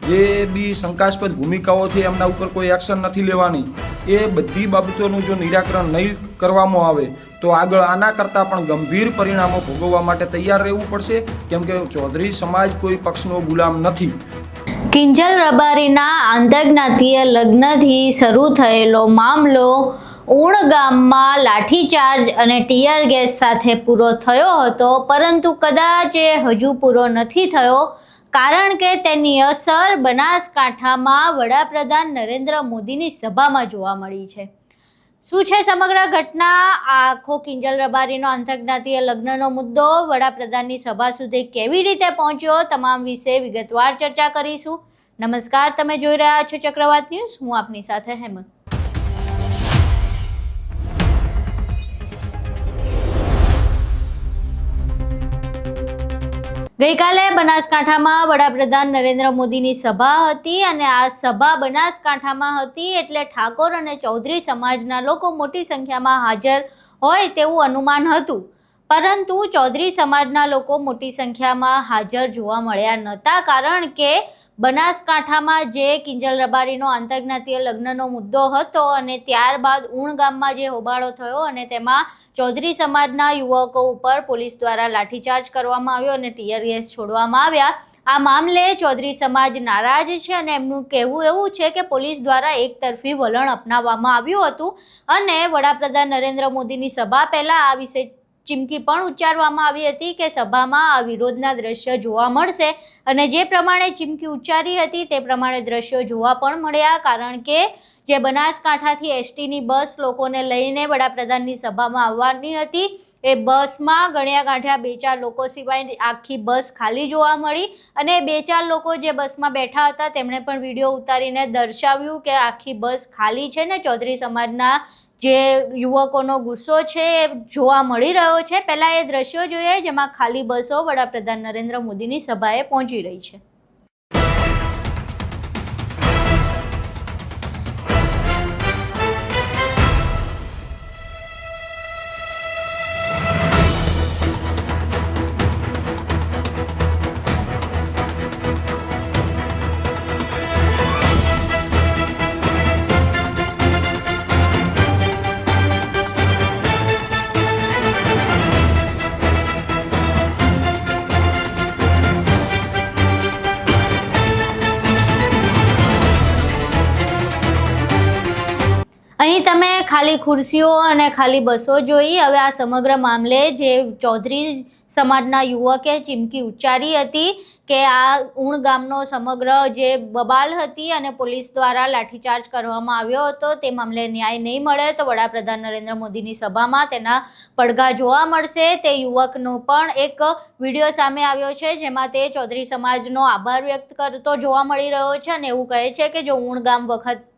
જે બી શંકાસ્પદ ભૂમિકાઓ છે એમના ઉપર કોઈ એક્શન નથી લેવાની, એ બધી બાબતોનું જો નિરાકરણ નહીં કરવામાં આવે તો આગળ આના કરતાં પણ ગંભીર પરિણામો ભોગવવા માટે તૈયાર રહેવું પડશે, કેમ કે ચૌધરી સમાજ કોઈ પક્ષનો ગુલામ નથી. કિંજલ રબારીના આંતરજ્ઞાતીય લગ્નથી શરૂ થયેલો મામલો ઉણ ગામમાં લાઠીચાર્જ અને ટીયર ગેસ સાથે પૂરો થયો હતો, પરંતુ કદાચ એ હજુ પૂરો નથી થયો, કારણ કે તેની અસર બનાસકાંઠામાં વડાપ્રધાન નરેન્દ્ર મોદીની સભામાં જોવા મળી છે. શું છે સમગ્ર ઘટના? આખો કિંજલ રબારીનો આંતરજ્ઞાતીય લગ્નનો મુદ્દો વડાપ્રધાનની સભા સુધી કેવી રીતે પહોંચ્યો, તમામ વિશે વિગતવાર ચર્ચા કરીશું. નમસ્કાર, તમે જોઈ રહ્યા છો ચક્રવાત ન્યૂઝ. હું આપની સાથે હેમંત. ગઈકાલે બનાસકાંઠામાં વડાપ્રધાન નરેન્દ્ર મોદીની સભા હતી અને આ સભા બનાસકાંઠામાં હતી એટલે ઠાકોર અને ચૌધરી સમાજના લોકો મોટી સંખ્યામાં હાજર હોય તેવું અનુમાન હતું, પરંતુ ચૌધરી સમાજના લોકો મોટી સંખ્યામાં હાજર જોવા મળ્યા નહોતા, કારણ કે બનાસકાંઠામાં જે કિંજલ રબારીનો આંતરજ્ઞાતીય લગ્નનો મુદ્દો હતો અને ત્યારબાદ ઉણ ગામમાં જે હોબાળો થયો અને તેમાં ચૌધરી સમાજના યુવકો ઉપર પોલીસ દ્વારા લાઠીચાર્જ કરવામાં આવ્યો અને ટીયર ગેસ છોડવામાં આવ્યા. આ મામલે ચૌધરી સમાજ નારાજ છે અને એમનું કહેવું એવું છે કે પોલીસ દ્વારા એકતરફી વલણ અપનાવવામાં આવ્યું હતું અને વડાપ્રધાન નરેન્દ્ર મોદીની સભા પહેલાં આ વિશે ચીમકી પણ ઉચ્ચારવામાં આવી હતી કે સભામાં આ વિરોધના દ્રશ્ય જોવા મળશે, અને જે પ્રમાણે ચીમકી ઉચ્ચારી હતી તે પ્રમાણે દ્રશ્યો જોવા પણ મળ્યા, કારણ કે જે બનાસકાંઠાથી એસટીની બસ લોકોને લઈને વડાપ્રધાનની સભામાં આવવાની હતી એ બસમાં ગણ્યા ગાંઠ્યા 2-4 લોકો સિવાય આખી બસ ખાલી જોવા મળી, અને 2-4 લોકો જે બસમાં બેઠા હતા તેમણે પણ વિડીયો ઉતારીને દર્શાવ્યું કે આખી બસ ખાલી છે ને ચૌધરી સમાજના જે યુવકોનો ગુસ્સો છે એ જોવા મળી રહ્યો છે. પહેલાં એ દ્રશ્યો જોઈએ જેમાં ખાલી બસો વડાપ્રધાન નરેન્દ્ર મોદીની સભાએ પહોંચી રહી છે. અહીં તમે ખાલી ખુરશીઓ અને ખાલી બસો જોઈ. હવે આ સમગ્ર મામલે જે ચૌધરી સમાજના યુવકે ચીમકી ઉચ્ચારી હતી કે આ ઉણ ગામનો સમગ્ર જે બબાલ હતી અને પોલીસ દ્વારા લાઠીચાર્જ કરવામાં આવ્યો હતો તે મામલે ન્યાય નહીં મળે તો વડાપ્રધાન નરેન્દ્ર મોદીની સભામાં તેના પડઘા જોવા મળશે. તે યુવકનો પણ એક વિડીયો સામે આવ્યો છે જેમાં તે ચૌધરી સમાજનો આભાર વ્યક્ત કરતો જોવા મળી રહ્યો છે અને એવું કહે છે કે જો ઉણ ગામ વખત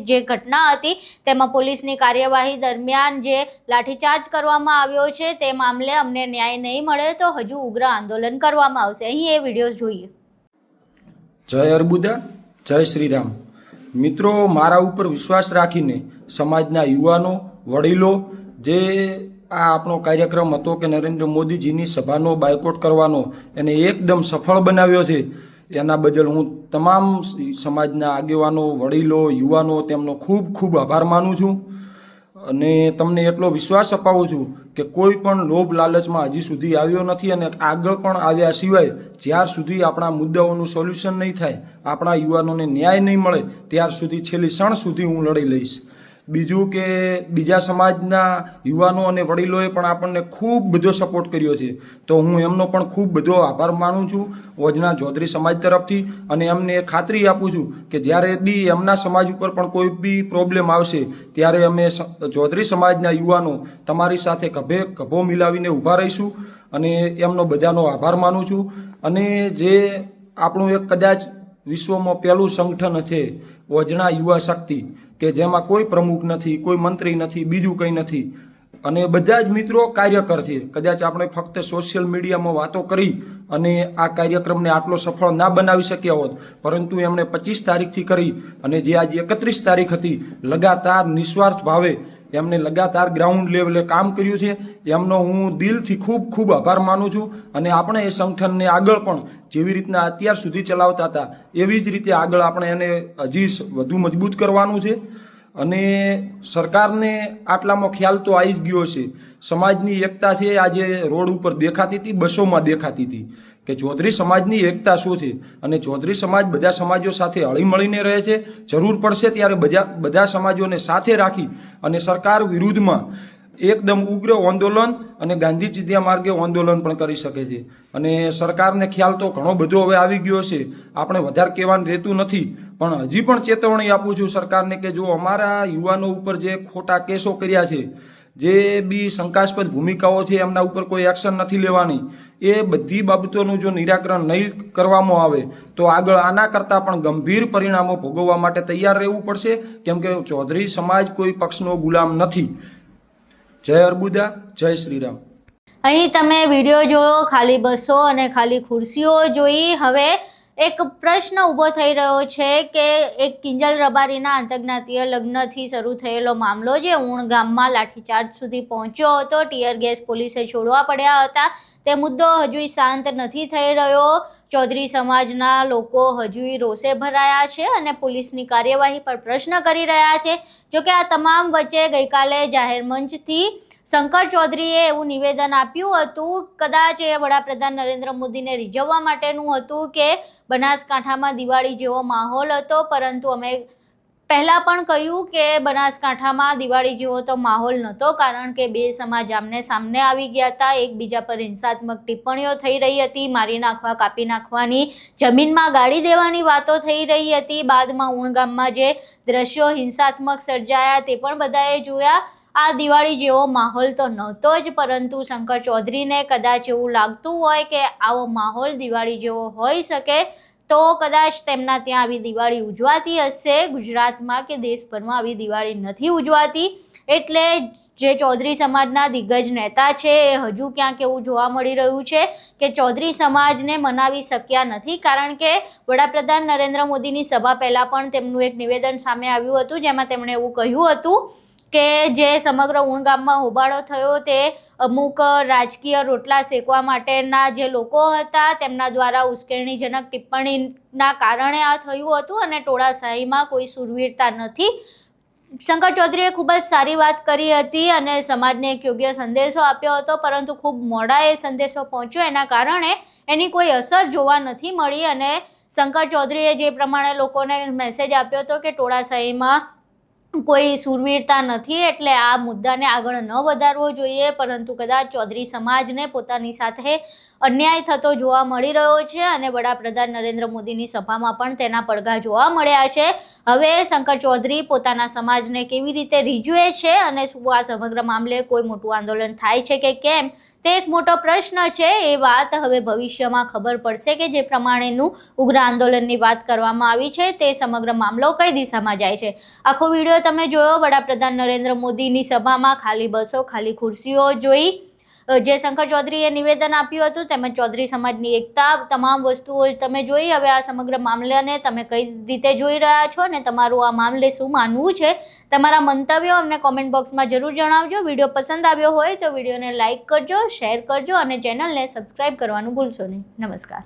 જે ઘટના હતી તેમાં પોલીસની કાર્યવાહી દરમિયાન જે લાઠીચાર્જ કરવામાં આવ્યો છે તે મામલે અમને ન્યાય નહીં મળે તો હજુ ઉગ્ર આંદોલન કરવામાં આવશે. અહીં એ વિડીયો જોઈએ. જય અર્બુદા, જય શ્રીરામ. મિત્રો, મારા ઉપર વિશ્વાસ રાખીને સમાજના યુવાનો, વડીલો જે આ આપણો કાર્યક્રમ હતો કે નરેન્દ્ર મોદીજીની સભાનો બાયકોટ કરવાનો એને એકદમ સફળ બનાવ્યો છે, એના બદલ હું તમામ સમાજના આગેવાનો, વડીલો, યુવાનો તેમનો ખૂબ ખૂબ આભાર માનું છું અને તમને એટલો વિશ્વાસ અપાવું છું કે કોઈ પણ લોભ લાલચમાં હજી સુધી આવ્યો નથી અને આગળ પણ આવ્યા સિવાય જ્યાર સુધી આપણા મુદ્દાઓનું સોલ્યુશન નહીં થાય, આપણા યુવાનોને ન્યાય નહીં મળે ત્યાર સુધી છેલ્લી ક્ષણ સુધી હું લડી લઈશ. બીજું કે બીજા સમાજના યુવાનો અને વડીલોએ પણ આપણને ખૂબ બધો સપોર્ટ કર્યો છે, તો હું એમનો પણ ખૂબ બધો આભાર માનું છું ઓજના ચૌધરી સમાજ તરફથી, અને એમને ખાતરી આપું છું કે જ્યારે બી એમના સમાજ ઉપર પણ કોઈ બી પ્રોબ્લેમ આવશે ત્યારે અમે ચૌધરી સમાજના યુવાનો તમારી સાથે ખભે ખભો મિલાવીને ઊભા રહીશું અને એમનો બધાનો આભાર માનું છું. અને જે આપણું એક કદાચ વિશ્વમાં પહેલું સંગઠન છે ઓજના યુવા શક્તિ, કે જેમાં કોઈ પ્રમુખ નથી, કોઈ મંત્રી નથી, બીજું કંઈ નથી, અને બધા જ મિત્રો કાર્યકર છે. કદાચ આપણે ફક્ત સોશિયલ મીડિયામાં વાતો કરી અને આ કાર્યક્રમને આટલો સફળ ના બનાવી શક્યા હોત, પરંતુ એમણે 25 તારીખથી કરી અને જે આજે 31 તારીખ હતી, લગાતાર નિસ્વાર્થ ભાવે એમને લગાતાર ગ્રાઉન્ડ લેવલે કામ કર્યું છે. એમનો હું દિલથી ખૂબ ખૂબ આભાર માનું છું. અને આપણે એ સંગઠનને આગળ પણ જેવી રીતના અત્યાર સુધી ચલાવતા હતા એવી જ રીતે આગળ આપણે એને હજી વધુ મજબૂત કરવાનું છે. અને સરકારને આટલામાં ખ્યાલ તો આવી જ ગયો છે. સમાજની એકતા છે આજે રોડ ઉપર દેખાતી હતી, બસોમાં દેખાતી હતી કે ચૌધરી સમાજની એકતા શું છે. અને ચૌધરી સમાજ બધા સમાજો સાથે હળીમળીને રહે છે. જરૂર પડશે ત્યારે બધા સમાજોને સાથે રાખી અને સરકાર વિરુદ્ધમાં એકદમ ઉગ્ર આંદોલન અને ગાંધી ચિંધ્યા માર્ગે આંદોલન પણ કરી શકે છે. અને સરકારને ખ્યાલ તો ઘણો બધો હવે આવી ગયો છે. આપણે વધારે કહેવાનું રહેતું નથી, પણ હજી પણ ચેતવણી આપું છું સરકારને કે જો અમારા યુવાનો ઉપર જે ખોટા કેસો કર્યા છે, જે બી શંકાસ્પદ ભૂમિકાઓ છે, એમના ઉપર કોઈ એક્શન નથી લેવાની. એ બધી બાબતોનું જો નિરાકરણ નહીં કરવામાં આવે તો આગળ આના કરતાં પણ ગંભીર પરિણામો ભોગવવા માટે તૈયાર રહેવું પડશે. કેમ કે ચૌધરી સમાજ કોઈ પક્ષનો ગુલામ નથી. જય અર્બુદા, જય શ્રીરામ. અહીં તમે વિડીયો જોયો, ખાલી બસો અને ખાલી ખુરશીઓ જોઈ. હવે એક પ્રશ્ન ઊભો થઈ રહ્યો છે કે એક કિંજલ રબારીના આંતરજ્ઞાતીય લગ્નથી શરૂ થયેલો મામલો જે ઉણ ગામમાં લાઠીચાર્જ સુધી પહોંચ્યો હતો, ટીયર ગેસ પોલીસે છોડવા પડ્યા હતા, તે મુદ્દો હજુ શાંત નથી થઈ રહ્યો. ચૌધરી સમાજના લોકો હજુ રોષે ભરાયા છે અને પોલીસની કાર્યવાહી પર પ્રશ્ન કરી રહ્યા છે. જોકે આ તમામ વચ્ચે ગઈકાલે જાહેર મંચથી શંકર ચૌધરીએ એવું નિવેદન આપ્યું હતું, કદાચ એ વડાપ્રધાન નરેન્દ્ર મોદીને રીઝવવા માટેનું હતું કે બનાસકાંઠામાં દિવાળી જેવો માહોલ હતો, પરંતુ અમે પહેલાં પણ કહ્યું કે બનાસકાંઠામાં દિવાળી જેવો તો માહોલ નહોતો, કારણ કે બે સમાજ આમને સામને આવી ગયા હતા. એકબીજા પર હિંસાત્મક ટિપ્પણીઓ થઈ રહી હતી, મારી નાખવા, કાપી નાખવાની, જમીનમાં ગાળી દેવાની વાતો થઈ રહી હતી. બાદમાં ઉણ ગામમાં જે દ્રશ્યો હિંસાત્મક સર્જાયા તે પણ બધાએ જોયા. આ દિવાળી જેવો માહોલ તો નહોતો જ, પરંતુ શંકર ચૌધરીને કદાચ એવું લાગતું હોય કે આવો માહોલ દિવાળી જેવો હોઈ શકે તો કદાચ તેમના ત્યાં આવી દિવાળી ઉજવાતી હશે. ગુજરાતમાં કે દેશભરમાં આવી દિવાળી નથી ઉજવાતી. એટલે જે ચૌધરી સમાજના દિગ્ગજ નેતા છે એ હજુ ક્યાંક એવું જોવા મળી રહ્યું છે કે ચૌધરી સમાજને મનાવી શક્યા નથી, કારણ કે વડાપ્રધાન નરેન્દ્ર મોદીની સભા પહેલાં પણ તેમનું એક નિવેદન સામે આવ્યું હતું, જેમાં તેમણે એવું કહ્યું હતું કે જે સમગ્ર ઉણ ગામમાં હોબાળો થયો તે અમુક રાજકીય રોટલા શેકવા માટેના જે લોકો હતા તેમના દ્વારા ઉશ્કેરણીજનક ટિપ્પણીના કારણે આ થયું હતું અને ટોળાશાહીમાં કોઈ શૂરવીરતા નથી. શંકર ચૌધરીએ ખૂબ જ સારી વાત કરી હતી અને સમાજને એક યોગ્ય સંદેશો આપ્યો હતો, પરંતુ ખૂબ મોડા એ સંદેશો પહોંચ્યો, એના કારણે એની કોઈ અસર જોવા નથી મળી. અને શંકર ચૌધરીએ જે પ્રમાણે લોકોને મેસેજ આપ્યો હતો કે ટોળાશાહીમાં કોઈ શૂરવીરતા નથી, એટલે આ મુદ્દાને આગળ ન વધારવો જોઈએ, પરંતુ કદાચ ચૌધરી સમાજને પોતાની સાથે અન્યાય થતો જોવા મળી રહ્યો છે અને વડાપ્રધાન નરેન્દ્ર મોદીની સભામાં પણ તેના પડઘા જોવા મળ્યા છે. હવે શંકર ચૌધરી પોતાના સમાજને કેવી રીતે રીઝવે છે અને શું આ સમગ્ર મામલે કોઈ મોટું આંદોલન થાય છે કે કેમ તે એક મોટો પ્રશ્ન છે. એ વાત હવે ભવિષ્યમાં ખબર પડશે કે જે પ્રમાણેનું ઉગ્ર આંદોલનની વાત કરવામાં આવી છે તે સમગ્ર મામલો કઈ દિશામાં જાય છે. આખો વિડીયો તમે જોયો, વડાપ્રધાન નરેન્દ્ર મોદીની સભામાં ખાલી બસો, ખાલી ખુરશીઓ જોઈ, જે શંકર ચૌધરીએ નિવેદન આપ્યું હતું, તેમજ ચૌધરી સમાજની એકતા, તમામ વસ્તુઓ તમે જોઈ. હવે આ સમગ્ર મામલાને તમે કઈ રીતે જોઈ રહ્યા છો અને તમારું આ મામલે શું માનવું છે, તમારા મંતવ્યો અમને કોમેન્ટ બોક્સમાં જરૂર જણાવજો. વિડીયો પસંદ આવ્યો હોય તો વિડીયોને લાઇક કરજો, શેર કરજો અને ચેનલને સબસ્ક્રાઈબ કરવાનું ભૂલશો નહીં. નમસ્કાર.